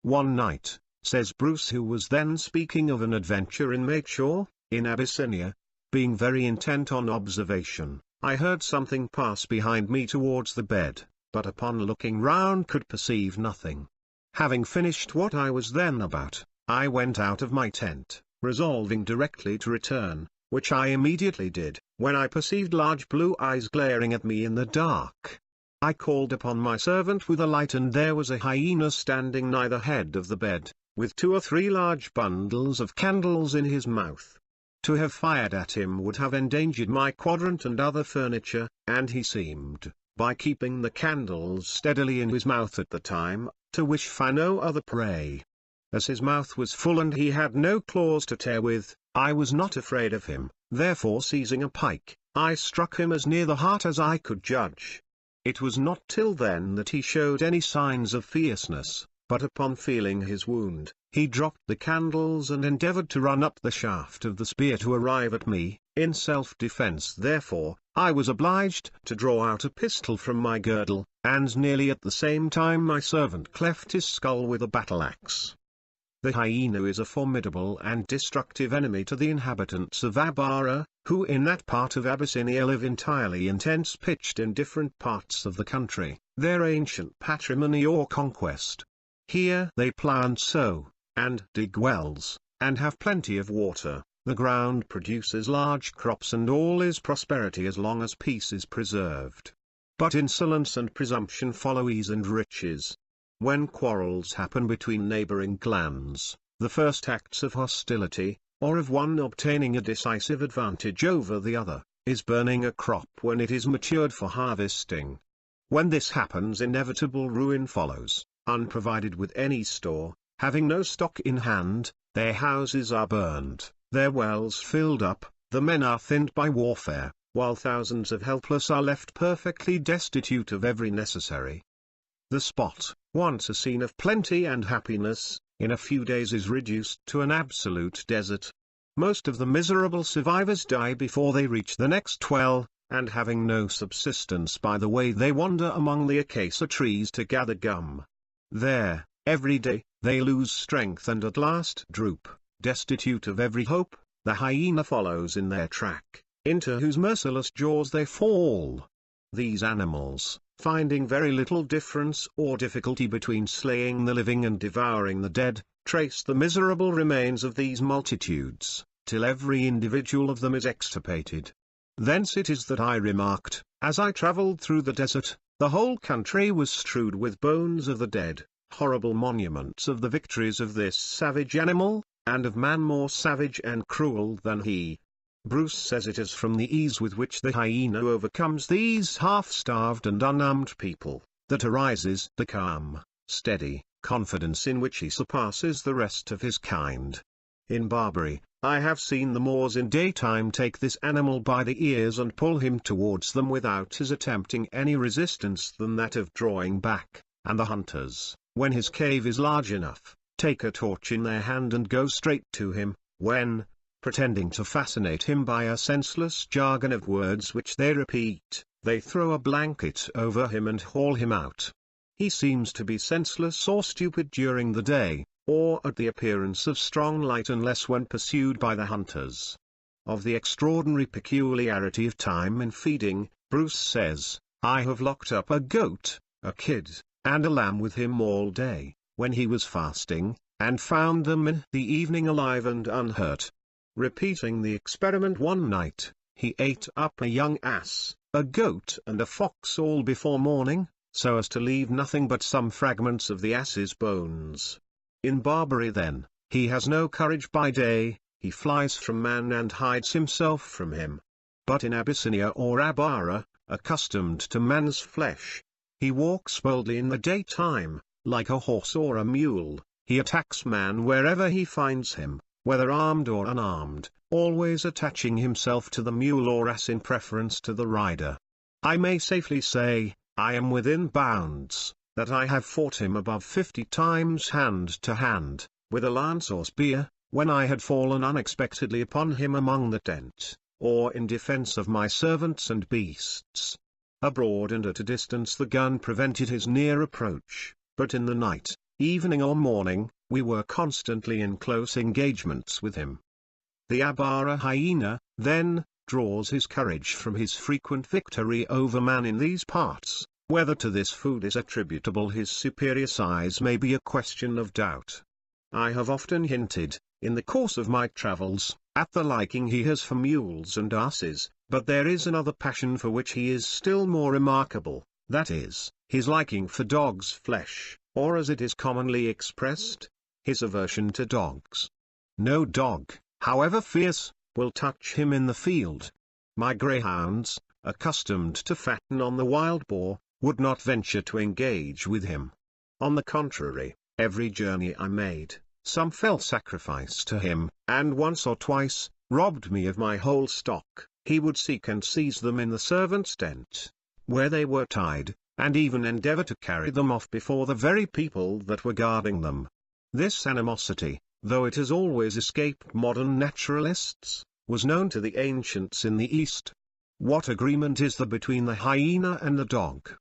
One night, says Bruce, who was then speaking of an adventure in Makeshore, in Abyssinia, being very intent on observation, I heard something pass behind me towards the bed, but upon looking round could perceive nothing. Having finished what I was then about, I went out of my tent, resolving directly to return, which I immediately did, when I perceived large blue eyes glaring at me in the dark. I called upon my servant with a light, and there was a hyena standing nigh the head of the bed, with 2 or 3 large bundles of candles in his mouth. To have fired at him would have endangered my quadrant and other furniture, and he seemed, by keeping the candles steadily in his mouth at the time, to wish for no other prey. As his mouth was full and he had no claws to tear with, I was not afraid of him, therefore seizing a pike, I struck him as near the heart as I could judge. It was not till then that he showed any signs of fierceness, but upon feeling his wound, he dropped the candles and endeavored to run up the shaft of the spear to arrive at me. In self-defense therefore, I was obliged to draw out a pistol from my girdle, and nearly at the same time my servant cleft his skull with a battle-axe. The hyena is a formidable and destructive enemy to the inhabitants of Abbara, who in that part of Abyssinia live entirely in tents pitched in different parts of the country, their ancient patrimony or conquest. Here they plough and sow, and dig wells, and have plenty of water. The ground produces large crops and all is prosperity as long as peace is preserved. But insolence and presumption follow ease and riches. When quarrels happen between neighboring clans, the first acts of hostility, or of one obtaining a decisive advantage over the other, is burning a crop when it is matured for harvesting. When this happens, inevitable ruin follows. Unprovided with any store, having no stock in hand, their houses are burned, their wells filled up, the men are thinned by warfare, while thousands of helpless are left perfectly destitute of every necessary. The spot, once a scene of plenty and happiness, in a few days is reduced to an absolute desert. Most of the miserable survivors die before they reach the next well, and having no subsistence by the way they wander among the acacia trees to gather gum. There, every day, they lose strength and at last droop, destitute of every hope. The hyena follows in their track, into whose merciless jaws they fall. These animals, finding very little difference or difficulty between slaying the living and devouring the dead, trace the miserable remains of these multitudes, till every individual of them is extirpated. Thence it is that I remarked, as I travelled through the desert, the whole country was strewed with bones of the dead, horrible monuments of the victories of this savage animal, and of man more savage and cruel than he. Bruce says it is from the ease with which the hyena overcomes these half-starved and unarmed people, that arises the calm, steady confidence in which he surpasses the rest of his kind. In Barbary, I have seen the Moors in daytime take this animal by the ears and pull him towards them without his attempting any resistance than that of drawing back, and the hunters, when his cave is large enough, take a torch in their hand and go straight to him, when, pretending to fascinate him by a senseless jargon of words which they repeat, they throw a blanket over him and haul him out. He seems to be senseless or stupid during the day, or at the appearance of strong light, unless when pursued by the hunters. Of the extraordinary peculiarity of time in feeding, Bruce says, I have locked up a goat, a kid, and a lamb with him all day, when he was fasting, and found them in the evening alive and unhurt. Repeating the experiment one night, he ate up a young ass, a goat and a fox all before morning, so as to leave nothing but some fragments of the ass's bones. In Barbary then, he has no courage by day, he flies from man and hides himself from him. But in Abyssinia or Abbara, accustomed to man's flesh, he walks boldly in the daytime, like a horse or a mule. He attacks man wherever he finds him, whether armed or unarmed, always attaching himself to the mule or ass in preference to the rider. I may safely say, I am within bounds, that I have fought him above 50 times hand to hand, with a lance or spear, when I had fallen unexpectedly upon him among the tent, or in defense of my servants and beasts. Abroad and at a distance the gun prevented his near approach, but in the night, evening or morning, we were constantly in close engagements with him. The Abbara hyena, then, draws his courage from his frequent victory over man in these parts. Whether to this food is attributable his superior size may be a question of doubt. I have often hinted, in the course of my travels, at the liking he has for mules and asses, but there is another passion for which he is still more remarkable, that is, his liking for dog's flesh, or as it is commonly expressed, his aversion to dogs. No dog, however fierce, will touch him in the field. My greyhounds, accustomed to fatten on the wild boar, would not venture to engage with him. On the contrary, every journey I made, some fell sacrifice to him, and once or twice, robbed me of my whole stock. He would seek and seize them in the servants' tent, where they were tied, and even endeavor to carry them off before the very people that were guarding them. This animosity, though it has always escaped modern naturalists, was known to the ancients in the East. What agreement is there between the hyena and the dog?